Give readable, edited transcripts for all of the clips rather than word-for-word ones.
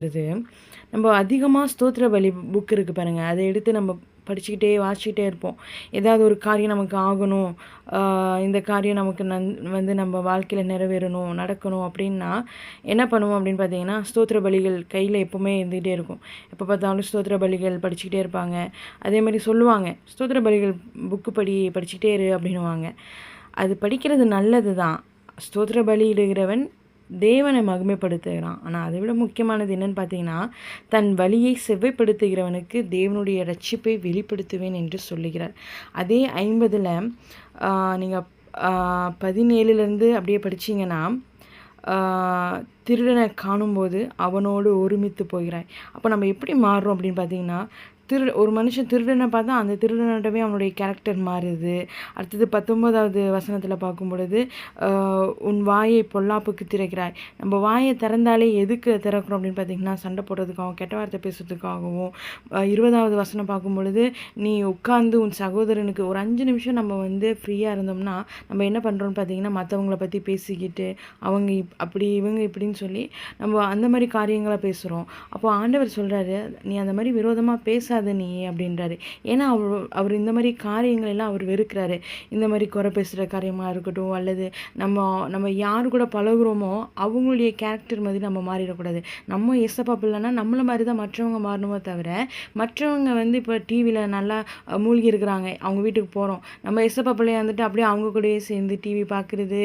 இது நம்ம அதிகமா ஸ்தோத்திர பலி புக் இருக்கு பாருங்க. அத எடுத்து நம்ம படிச்சுக்கிட்டே, வாசிச்சுக்கிட்டே இருப்போம். ஏதாவது ஒரு காரியம் நமக்கு ஆகணும், ஆ இந்த காரியம் நமக்கு நம்ம வாழ்க்கையில நிறைவேறணும், நடக்கணும் அப்டின்னா, என்ன பண்ணுவோம் அப்டின்னு பார்த்தீங்கன்னா, ஸ்தோத்திர பலிகள் கையில எப்பவுமே இருந்துகிட்டே இருக்கும். எப்ப பார்த்தாலும் ஸ்தோத்திர பலிகள் படிச்சுக்கிட்டே இருப்பாங்க. அதேமாரி சொல்லுவாங்க, "ஸ்தோத்திர பலிகள் புக்கு படிச்சுக்கிட்டே இரு" அப்டின்னுவாங்க. அது படிக்கிறது நல்லது தான். ஸ்தோத்திர பலியிடுகிறவன் தேவனை மகிமைப்படுத்துகிறான். ஆனா, அதை விட முக்கியமானது என்னன்னு பார்த்தீங்கன்னா, தன் வழியை செவ்வைப்படுத்துகிறவனுக்கு தேவனுடைய இரட்சிப்பை வெளிப்படுத்துவேன் என்று சொல்லுகிறார். அதே 50ல நீங்க 17லேருந்து அப்படியே படிச்சீங்கன்னா, ஆ திருடனை காணும்போது அவனோடு ஒருமித்து போகிறாய். அப்போ நம்ம எப்படி மாறுறோம் அப்படின்னு பார்த்தீங்கன்னா, ஒரு மனுஷன் திருடனை பார்த்தா அந்த திருடனிடமே அவனுடைய கேரக்டர் மாறுது. அடுத்தது 19வது வசனத்தில பார்க்கும்பொழுது, உன் வாயை பொல்லாப்புக்கு திறக்கிறாய். நம்ம வாயை திறந்தாலே எதுக்கு திறக்கிறோம் அப்படின்னு பார்த்தீங்கன்னா, சண்டை போடுறதுக்காகவும், கெட்ட வார்த்தை பேசுறதுக்காகவும். 20வது வசனம் பார்க்கும்பொழுது, நீ உட்கார்ந்து உன் சகோதரனுக்கு ஒரு 5 நிமிஷம் நம்ம ஃப்ரீயா இருந்தோம்னா, நம்ம என்ன பண்ணுறோம்னு பார்த்தீங்கன்னா, மத்தவங்கள பத்தி பேசிக்கிட்டு, அவங்க அப்படி, இவங்க இப்படின்னு சொல்லி, நம்ம அந்த மாரி காரியங்கள பேசுறோம். அப்போ ஆண்டவர் சொல்றாரு, "நீ அந்த மாரி விரோதமா பேசாத நீ" அப்படின்றாரு. ஏன்னா, அவர் இந்த மாரி காரியங்கள் எல்லாம் அவர் வெறுக்கிறாரு. இந்த மாரி குறை பேசுற காரியமா இருக்கட்டும், அல்லது நம்ம நம்ம யாரு கூட பழகுறோமோ, அவங்களுடைய கேரக்டர் மாதிரி நம்ம மாறிடக்கூடாது. நம்ம ஏசப்பா பிள்ளைன்னா, நம்மள மாரி தான் மற்றவங்க மாறணுமே தவிர, மற்றவங்க இப்போ டிவில நல்லா மூழ்கி இருக்கிறாங்க. அவங்க வீட்டுக்கு போறோம். நம்ம ஏசப்பா பிள்ளையா இருந்துட்டு அப்படியே அவங்க கூடயே சேர்ந்து டிவி பார்க்குறது,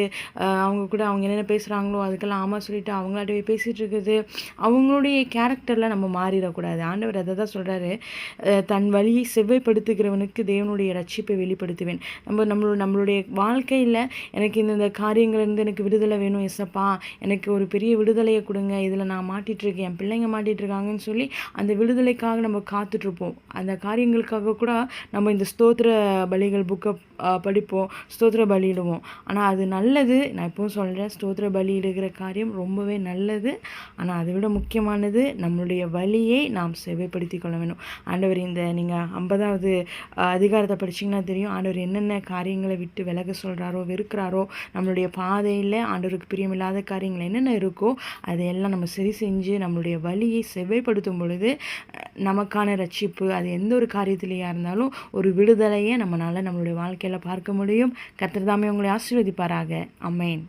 அவங்க கூட அவங்க என்னென்ன பேசுகிறாங்களோ அதுக்கெல்லாம் ஆமா சொல்லிட்டு அவங்களாட்டவே பேசிகிட்டு இருக்குது. அவங்களுடைய கேரக்டரில் நம்ம மாறிடக்கூடாது. ஆண்டவர் அதை தான் சொல்கிறாரு, தன் வழியை செவ்வைப்படுத்துகிறவனுக்கு தேவனுடைய ரட்சிப்பை வெளிப்படுத்துவேன். நம்மளுடைய வாழ்க்கையில் எனக்கு இந்த காரியங்கள்லேருந்து எனக்கு விடுதலை வேணும் ஏசப்பா, எனக்கு ஒரு பெரிய விடுதலையை கொடுங்க, இதில் நான் மாட்டிகிட்ருக்கேன், என் பிள்ளைங்க மாட்டிகிட்ருக்காங்கன்னு சொல்லி அந்த விடுதலைக்காக நம்ம காத்துட்ருப்போம். அந்த காரியங்களுக்காக கூட நம்ம இந்த ஸ்தோத்திர பலிகள் புக்கை படிப்போம், ஸ்தோத்திர பலியிடுவோம். ஆனால் அது நல்லது. நான் எப்பவும் சொல்கிறேன், ஸ்தோத்திர பலியிடுகிற காரியம் ரொம்பவே நல்லது. ஆனால் அதை விட முக்கியமானது நம்மளுடைய வழியை நாம் செவ்வைப்படுத்தி கொள்ள வேணும். ஆண்டவர் நீங்கள் 50வது அதிகாரத்தை படிச்சிங்கன்னா தெரியும், ஆண்டவர் என்னென்ன காரியங்களை விட்டு விலக சொல்கிறாரோ, வெறுக்கிறாரோ, நம்மளுடைய பாதையில் ஆண்டவருக்கு பிரியமில்லாத காரியங்கள் என்னென்ன இருக்கோ அதையெல்லாம் நம்ம சரி செஞ்சு நம்மளுடைய வழியை செவ்வைப்படுத்தும் பொழுது நமக்கான ரட்சிப்பு, அது எந்த ஒரு காரியத்திலேயா இருந்தாலும் ஒரு விடுதலையை நம்மளால் நம்மளுடைய வாழ்க்கையில் பார்க்க முடியும். கர்த்தர் தாமே உங்களை ஆசீர்வதிப்பாராக. ஆமென்.